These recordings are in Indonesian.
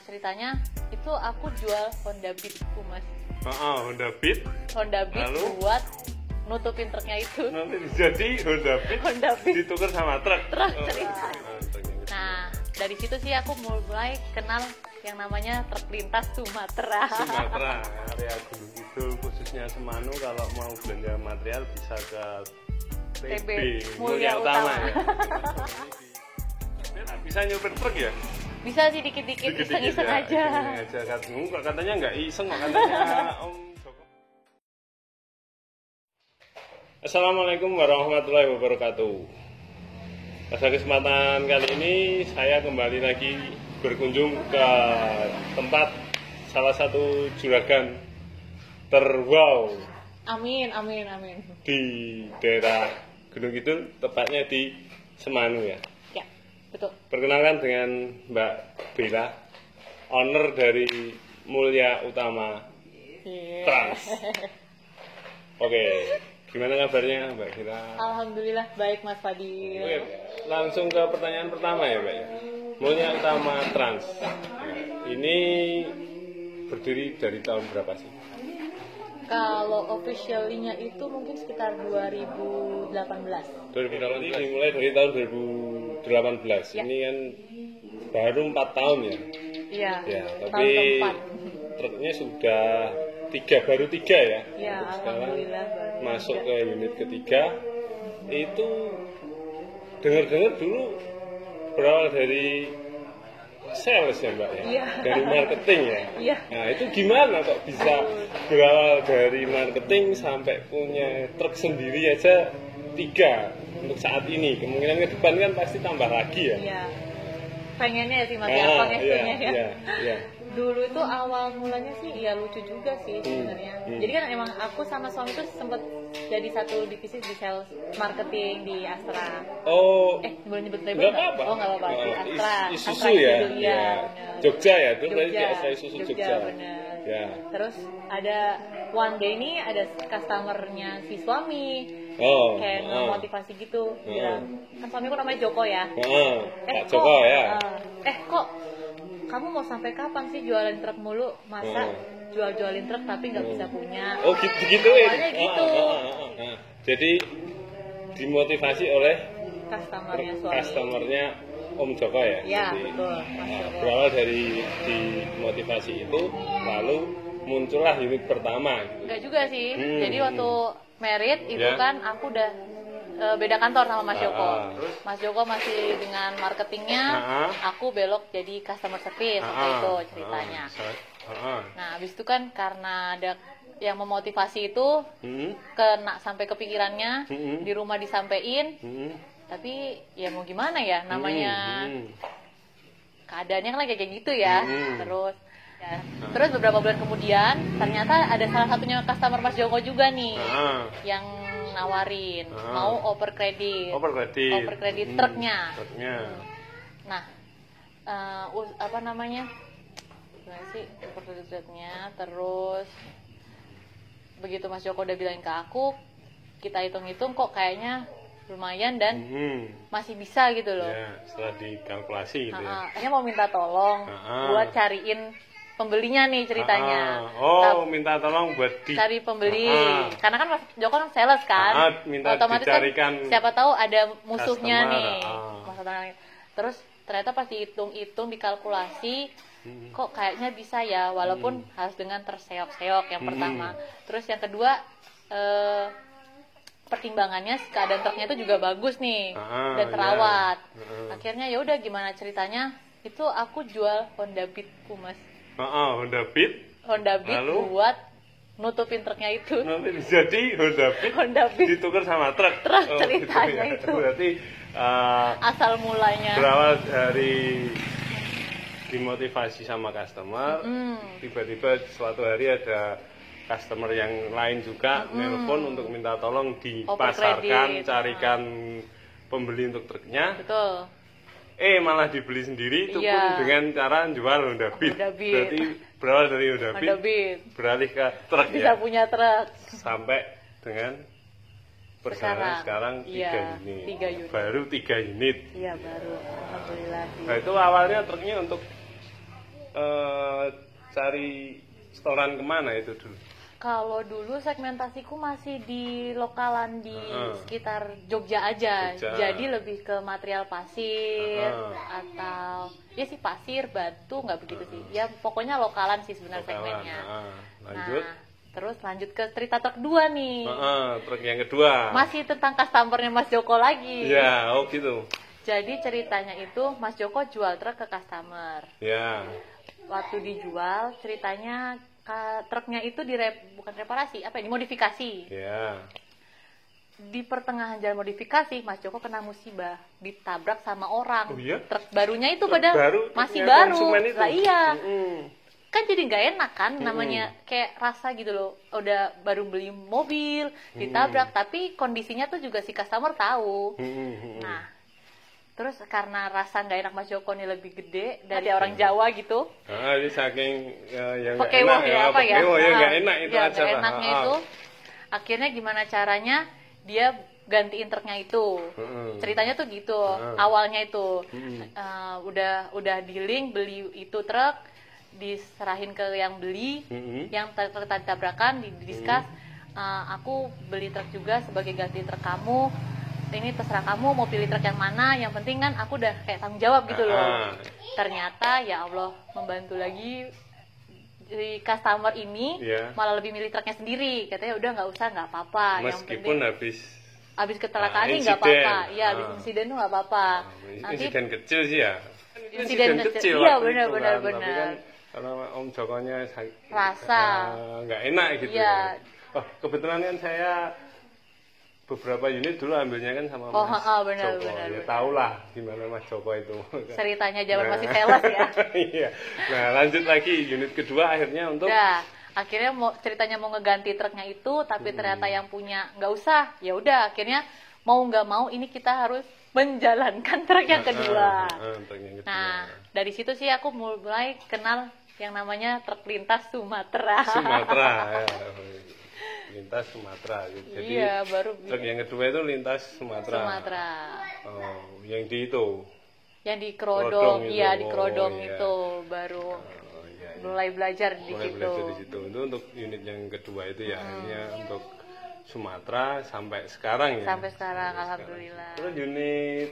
ceritanya itu aku jual Honda Beat Mas. Honda Beat. Honda Beat lalu buat nutupin truknya itu. Jadi Honda Beat ditukar sama truk. Ceritanya. Nah, dari situ sih aku mulai kenal yang namanya truk lintas Sumatera. Area Gunung Kidul, khususnya Semanu. Kalau mau belanja material bisa ke TB Mulya Utama ya. Bisa nyopir truk ya? Bisa sih dikit-dikit iseng-iseng aja. Katanya nggak iseng, katanya Om Joko. Assalamualaikum warahmatullahi wabarakatuh. Pada kesempatan kali ini saya kembali lagi berkunjung ke tempat salah satu juragan terwow. Amin. Di daerah Gunung Kidul, tepatnya di Semanu ya. Ya, betul. Perkenalkan dengan Mbak Bella, owner dari Mulya Utama Trans. Oke, gimana kabarnya Mbak Bella? Alhamdulillah baik Mas Fadil. Oke, langsung ke pertanyaan pertama ya Mbak ya. Mulya Utama Trans. Ini berdiri dari tahun berapa sih? Kalau officially-nya itu mungkin sekitar 2018. 2018 dimulai dari tahun 2018. Ya. Ini kan baru 4 tahun ya. Iya. Ya, tahun tapi keempat. truknya sudah baru tiga ya. Iya, alhamdulillah baru masuk 3. ke unit ketiga. Itu dengar-dengar dulu berawal dari sales ya Mbak ya, iya. dari marketing ya. Iya. Nah itu gimana kok bisa berawal dari marketing sampai punya truk sendiri aja 3 untuk saat ini, kemungkinan ke depan kan pasti tambah lagi ya. Iya. Pengennya ya sih Mas Gampang ya. Iya. Dulu itu awal mulanya sih ya lucu juga sih sebenarnya. Jadi kan emang aku sama suami tuh sempat jadi satu divisi di sales marketing di Astra. Oh. Boleh nyebut label nggak nggak? apa-apa. Oh nggak apa-apa di Astra. Isuzu Astra ya. Isuzu, iya. Jogja ya, dulu dari Jogja, Astra Isuzu Jogja. Bener. Ya. Terus ada one day ini ada customernya si suami. Oh. Kayak motivasi gitu. Bilang, kan suamiku namanya Joko ya. Pak Joko ya. Kok kamu mau sampai kapan sih jualan truk mulu? Masa jualin truk tapi nggak bisa punya? Oh gitu-gituin. Awalnya gitu. Jadi dimotivasi oleh customernya Om Joko ya. Iya, jadi, betul. Mas Joko. Berawal dari dimotivasi itu, lalu muncullah unit pertama. Enggak juga sih. Jadi waktu merit itu kan aku udah beda kantor sama Mas Joko. Mas Joko masih dengan marketingnya, aku belok jadi customer service waktu itu ceritanya. Nah, habis itu kan karena ada yang memotivasi itu, kena sampai kepikirannya, di rumah disampein, tapi ya mau gimana ya, namanya keadaannya kan lagi kayak gitu ya. Terus beberapa bulan kemudian ternyata ada salah satunya customer Mas Joko juga nih yang nawarin mau over kredit truknya. Nah, apa namanya? Gimana sih over kredit truknya? Terus begitu Mas Joko udah bilangin ke aku, kita hitung-hitung kok kayaknya lumayan dan masih bisa gitu loh. Ya, setelah dikalkulasi gitu ya. Akhirnya mau minta tolong buat cariin pembelinya nih ceritanya. Minta tolong buat cari pembeli. Karena kan Mas Joko kan sales kan. Minta otomatis dicarikan kan siapa tahu ada musuhnya customer. nih. Terus ternyata pas dihitung-hitung, dikalkulasi, kok kayaknya bisa ya, walaupun harus dengan terseok-seok yang pertama. Terus yang kedua, pertimbangannya keadaan truknya itu juga bagus nih dan terawat. Akhirnya ya udah gimana ceritanya, itu aku jual Honda Beat Mas. Honda Beat lalu buat nutupin truknya itu. Jadi Honda Beat ditukar sama truk. Ceritanya gitu ya. itu. Berarti asal mulanya berawal dari dimotivasi sama customer. Tiba-tiba suatu hari ada customer yang lain juga nelpon untuk minta tolong dipasarkan, carikan pembeli untuk truknya. Betul. Malah dibeli sendiri itu pun dengan cara jual Honda Beat. Berarti berawal dari Honda Beat beralih ke truk ya. Bisa punya truk. Sampai dengan perjalanan sekarang 3 unit. Baru 3 unit. Iya, baru. Alhamdulillah sih. Nah, itu awalnya truknya untuk cari setoran kemana itu dulu? Kalau dulu segmentasiku masih di lokalan di sekitar Jogja aja. Jadi lebih ke material pasir atau ya sih pasir, batu, nggak begitu sih. Ya pokoknya lokalan sih sebenarnya segmennya. Lanjut. Nah, terus lanjut ke cerita truk 2 nih. Truk yang kedua. Masih tentang customernya Mas Joko lagi. Ya, oh gitu. Jadi ceritanya itu Mas Joko jual truk ke customer. Ya. Waktu dijual ceritanya truknya itu bukan reparasi, dimodifikasi. Ya. Di pertengahan jalan modifikasi, Mas Joko kena musibah, ditabrak sama orang. Oh iya? Truk barunya itu padahal masih baru. Lah iya. Kan jadi nggak enak kan, namanya kayak rasa gitu loh. Udah baru beli mobil, ditabrak, tapi kondisinya tuh juga si customer tahu. Nah, terus karena rasa nggak enak Mas Joko ini lebih gede dari orang Jawa gitu. Ini saking yang nggak enak ya, apa ya? Nggak enak itu ya, aja lah. Enaknya itu, akhirnya gimana caranya dia gantiin truknya itu. Ceritanya tuh gitu. Awalnya itu udah dealing beli itu truk, diserahin ke yang beli, yang tadi tabrakan didiskus. Aku beli truk juga sebagai ganti truk kamu. Ini terserah kamu mau pilih truk yang mana, yang penting kan aku udah kayak tanggung jawab gitu loh. Ternyata ya Allah membantu lagi, di customer ini malah lebih milih truknya sendiri, katanya udah nggak usah, nggak apa-apa. Meskipun habis kecelakaan ini nggak apa-apa, ya habis insiden tuh nggak apa-apa. Insiden kecil sih ya. Insiden kecil, iya benar. Tapi kan karena Om Jokonya rasa nggak enak gitu. Ya. Oh kebetulan kan saya beberapa unit dulu ambilnya kan sama Mas Joko. Ya tahu lah gimana Mas Joko itu. Ceritanya zaman masih sales ya. Iya. Nah lanjut lagi unit kedua akhirnya untuk. Akhirnya ceritanya mau ngeganti truknya itu, tapi ternyata yang punya nggak usah. Ya udah akhirnya mau nggak mau ini kita harus menjalankan truk yang kedua. Nah dari situ sih aku mulai kenal yang namanya truk lintas Sumatera. Ya. Lintas Sumatera gitu. Jadi truk yang kedua itu lintas Sumatera. Oh, yang di itu. Yang di Krodong, iya di Krodong itu baru mulai belajar di situ. Itu untuk unit yang kedua itu ya, akhirnya untuk Sumatera sampai sekarang ya. Sampai sekarang alhamdulillah. Terus unit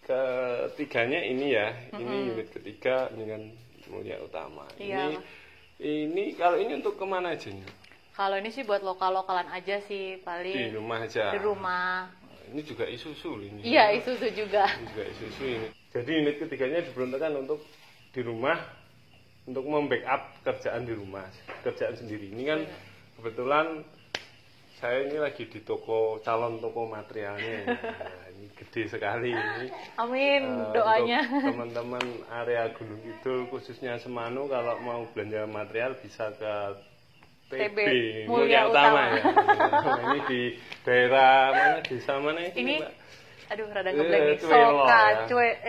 ketiganya ini ya, ini unit ketiga dengan Mulia Utama. Ini kalau ini untuk kemana aja nih? Kalau ini sih buat lokal-lokalan aja sih paling. Di rumah aja. Di rumah. Ini juga Isuzu ini. Iya Isuzu juga. Ini juga Isuzu ini. Jadi unit ketiganya diperuntukkan untuk di rumah, untuk membackup kerjaan di rumah, kerjaan sendiri. Ini kan kebetulan saya ini lagi di calon toko materialnya. Nah, ini gede sekali ini. Amin doanya. Teman-teman area Gunung Kidul khususnya Semanu kalau mau belanja material bisa ke TB Mulia Utama ya. Ini di daerah mana, desa mana ini? Aduh rada ngeblank nih.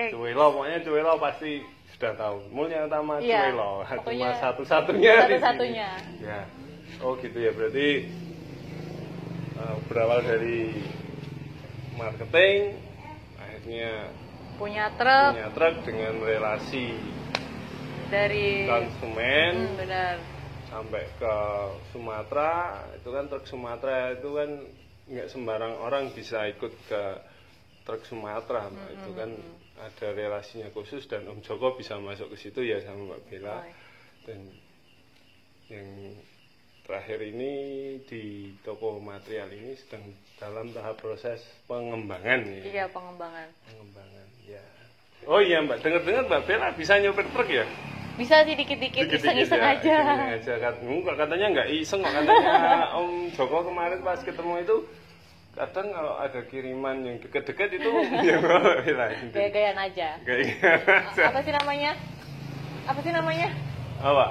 Cuwelo, pokoknya Cuwelo pasti sudah tahu. Mulia Utama Cuwelo. Cuma satu-satunya. Ya. Oh gitu ya, berarti berawal dari marketing, akhirnya punya truk dengan relasi dari konsumen. Benar. Sampai ke Sumatera, itu kan truk Sumatera itu kan nggak sembarang orang bisa ikut ke truk Sumatera, Mbak. Itu kan ada relasinya khusus dan Om Joko bisa masuk ke situ ya sama Mbak Bella. Dan yang terakhir ini di toko material ini sedang dalam tahap proses pengembangan ya. Iya, pengembangan ya. Oh iya Mbak, dengar-dengar Mbak Bella bisa nyopir truk ya? Bisa sih dikit-dikit iseng-iseng aja. Katanya nggak iseng kok, katanya Om Joko kemarin pas ketemu itu kadang kalau ada kiriman yang deket-deket itu yang bawa bilang gaya-gayaan aja. Apa sih namanya? Apa?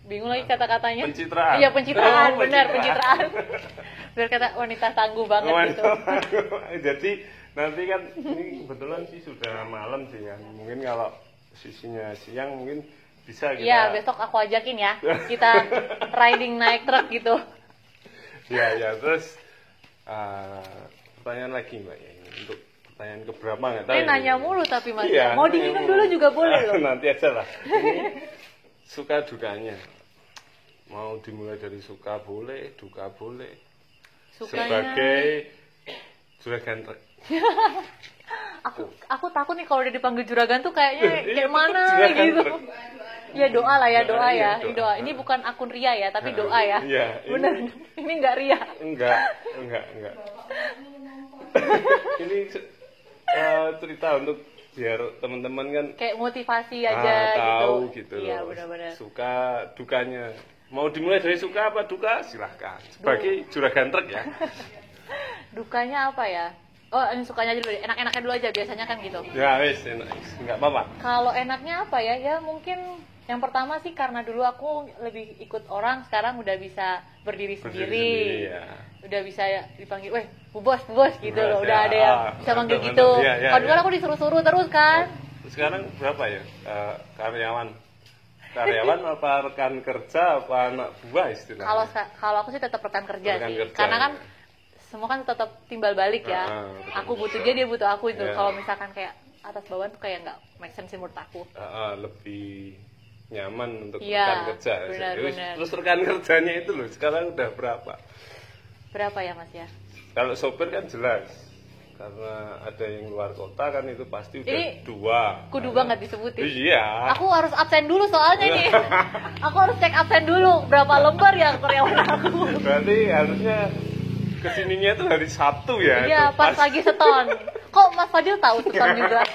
Bingung lagi kata-katanya. Pencitraan. Iya pencitraan, benar pencitraan. Biar kata wanita tangguh banget gitu. Jadi nanti kan ini kebetulan sih sudah malam sih kan. Mungkin kalau sisinya siang mungkin bisa kita. Iya, besok aku ajakin ya. Kita riding naik truk gitu. Ya, terus pertanyaan lagi Mbak ya. Untuk pertanyaan keberapa nggak tahu. Nanya mulu tapi Mas. Iya, mau diminum dulu juga boleh loh. Nanti aja lah. Ini suka dukanya. Mau dimulai dari suka boleh, duka boleh. Sukanya... Sebagai juragan truk. aku takut nih kalau udah dipanggil juragan tuh kayaknya kayak mana gitu. Ya doa lah ya, doa ya. Doa. Ini bukan akun ria ya, tapi doa ya. Iya. Bener. Ini enggak ria. Enggak. Ini cerita untuk biar teman-teman kan kayak motivasi aja tahu gitu. Iya, benar-benar. Suka dukanya. Mau dimulai dari suka apa duka? Silahkan. Sebagai juragan truk ya. Dukanya apa ya? Oh, ini sukanya aja dulu. Enak-enaknya dulu aja biasanya kan gitu. Ya, wis, enak. Enggak apa-apa. Kalau enaknya apa ya? Ya mungkin yang pertama sih karena dulu aku lebih ikut orang, sekarang udah bisa berdiri sendiri. Ya. Udah bisa dipanggil, "Weh, Bu Bos," gitu loh. Udah ada yang bisa manggil gitu. Kalau dulu aku disuruh-suruh terus kan. Sekarang berapa ya? Karyawan apa rekan kerja apa anak buah istilahnya? Kalau aku sih tetap rekan kerja sih. Karena kan semua kan tetap timbal balik ya. Aku butuh dia butuh aku itu. Kalau misalkan kayak atas bawahan tuh kayak nggak make sense menurut aku. Lebih nyaman untuk rekan kerja. Benar. Terus rekan kerjanya itu loh sekarang udah berapa? Berapa ya Mas ya? Kalau sopir kan jelas. Karena ada yang luar kota kan itu pasti udah 2. Kudu banget disebutin. Iya. Aku harus absen dulu soalnya nih. Aku harus cek absen dulu berapa lembar ya karyawan aku. Berarti harusnya kesininya tuh hari Sabtu ya. Iya, pas lagi seton. Kok Mas Fadil tahu seton juga?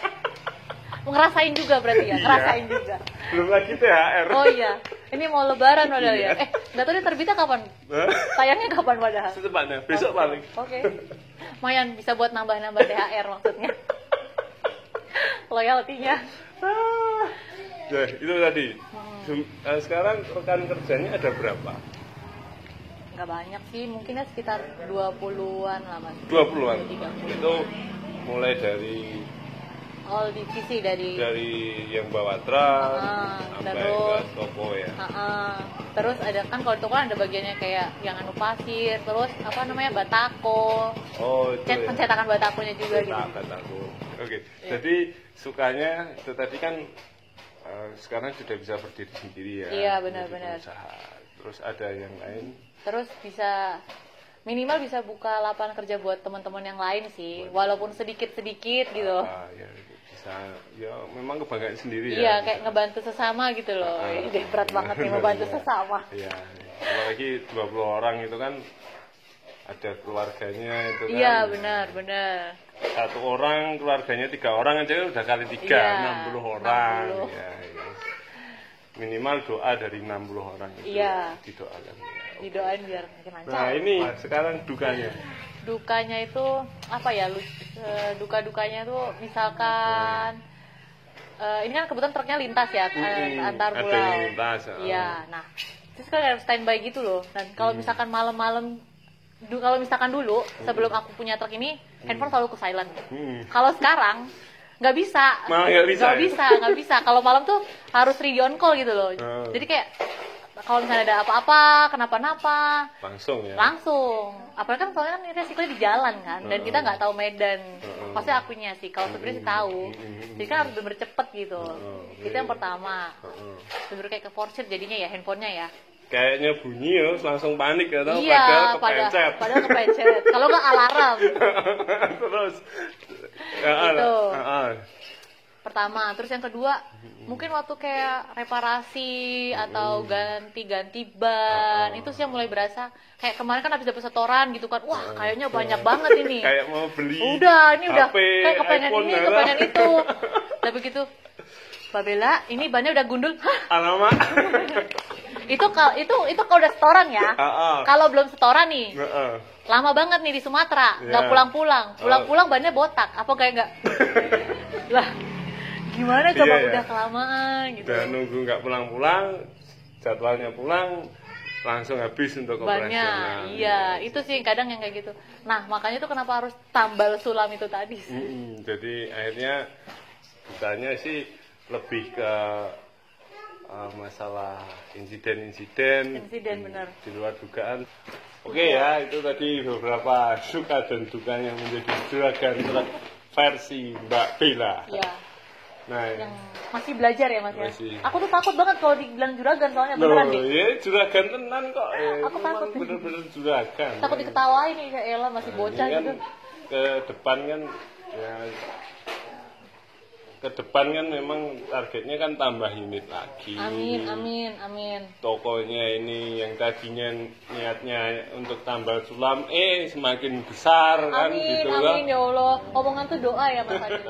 Ngerasain juga berarti ya, ngerasain juga. Belum lagi THR. Oh iya, ini mau lebaran padahal ya. Nggak tahu dia terbitnya kapan? Tayangnya kapan padahal? Secepatnya, besok paling. Oke. Lumayan bisa buat nambah-nambah THR maksudnya. Loyalty-nya. Ya, itu tadi. Sekarang rekan kerjanya ada berapa? Nggak banyak sih, mungkinnya sekitar 20-an lah Mas. 20-an? Itu mulai dari all divisi dari yang bawa truk sampai terus, ke toko ya. Terus ada kan kalau toko kan ada bagiannya kayak yang anu pasir, terus apa namanya batako. Oh, itu ya. Pencetakan batakonya juga gitu. Batako. Oke. Yeah. Jadi sukanya itu tadi kan sekarang sudah bisa berdiri sendiri ya. Iya, benar-benar. Terus ada yang lain. Terus bisa minimal bisa buka lapangan kerja buat teman-teman yang lain sih, walaupun sedikit-sedikit gitu. Ya, bisa, ya memang kebanggaan sendiri ya. Iya, kayak ngebantu sesama gitu loh. Berat banget nih membantu sesama. Iya, apalagi 20 orang itu kan ada keluarganya itu kan. Iya, benar. Satu orang keluarganya 3 orang aja kan udah kali 3, iya, 60 orang. 60. Ya. Minimal doa dari 60 orang itu didoakan. Didoain biar makin lancar. Nah ini sekarang dukanya. Dukanya itu apa ya? Duka-dukanya tuh misalkan ini kan kebetulan truknya lintas ya antar pulau. Ada yang lintas. Iya. Nah terus kan harus standby gitu loh. Dan kalau misalkan malam-malam, kalau misalkan dulu sebelum aku punya truk ini handphone selalu ke silent. Kalau sekarang nggak bisa. Nggak bisa. Kalau malam tuh harus ready on call gitu loh. Jadi kayak kalau misalnya ada apa-apa, kenapa-napa, langsung. Apalagi kan soalnya kan resikonya di jalan kan, dan kita nggak tahu medan. Pasti akunya sih, kalau sebenarnya sih tahu. Jadi kan harus bener cepet gitu. Itu yang pertama. Bener kayak ke forsir jadinya ya handphonenya ya. Kayaknya bunyi ya, langsung panik ya, tau? Padahal kepencet. Kalau nggak alarm. Terus. Itu. Pertama, terus yang kedua mungkin waktu kayak reparasi atau ganti ban itu sih yang mulai berasa kayak kemarin kan habis dapet setoran gitu kan, wah kayaknya banyak banget ini, kayak mau beli ini HP, udah kayak kepengen iPhone, ini kepengen itu, tapi begitu Mbak Bella ini bannya udah gundul. Alamak. itu kalau udah setoran ya. Kalau belum setoran nih lama banget nih di Sumatera, nggak pulang bannya botak apa kayak nggak lah. Gimana coba udah kelamaan gitu. Udah nunggu nggak pulang-pulang, jadwalnya pulang, langsung habis untuk operasional. Iya, itu sih kadang yang kayak gitu. Nah, makanya tuh kenapa harus tambal sulam itu tadi sih. Jadi akhirnya dukanya sih lebih ke masalah insiden benar. Di luar dugaan. Oke ya, itu tadi beberapa suka dan dukanya menjadi juragan truk versi Mbak Bella. Iya. Nah, yang masih belajar ya Mas ya. Masih. Aku tuh takut banget kalau dibilang juragan soalnya beneran deh. Iya, juragan tenan kok. Aku takut. Bener-bener juragan. Takut diketawain nih ya elah masih bocah kan, gitu. Ke depan kan ya ke depan kan memang targetnya kan tambah unit lagi. Amin. Tokonya ini yang tadinya niatnya untuk tambal sulam semakin besar kan gitu kan. Amin ya Allah. Omongan tuh doa ya Mas Adi.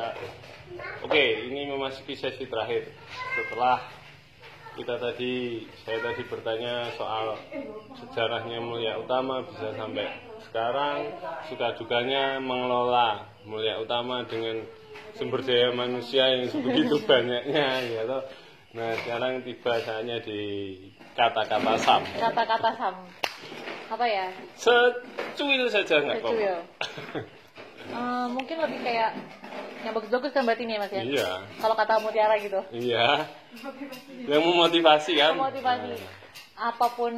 Oke, ini memasuki sesi terakhir. Setelah saya tadi bertanya soal sejarahnya Mulia Utama bisa sampai sekarang, suka dukanya mengelola Mulia Utama dengan sumber daya manusia yang begitu banyaknya, ya toh. Nah, sekarang tiba saatnya di kata-kata Sam. Kata-kata Sam. Apa ya? Secuil saja nggak apa-apa. Mungkin lebih kayak yang bagus-bagus kan berarti nih ya Mas ya? Iya. Kalau kata Mutiara gitu. Iya. Yang memotivasi kan? Memotivasi. Apapun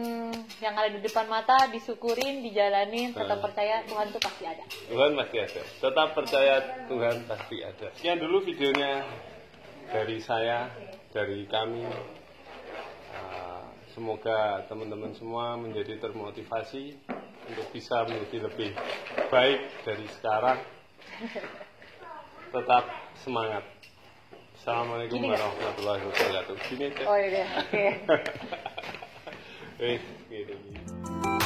yang ada di depan mata, disyukurin, dijalanin, tetap percaya Tuhan tuh pasti ada. Tuhan pasti ada. Tetap percaya Tuhan pasti ada. Sekian dulu videonya dari saya, dari kami. Semoga teman-teman semua menjadi termotivasi untuk bisa menjadi lebih baik dari sekarang. Tetap semangat. Assalamualaikum warahmatullahi wabarakatuh. Gini aja. Oh iya, oke. Gini.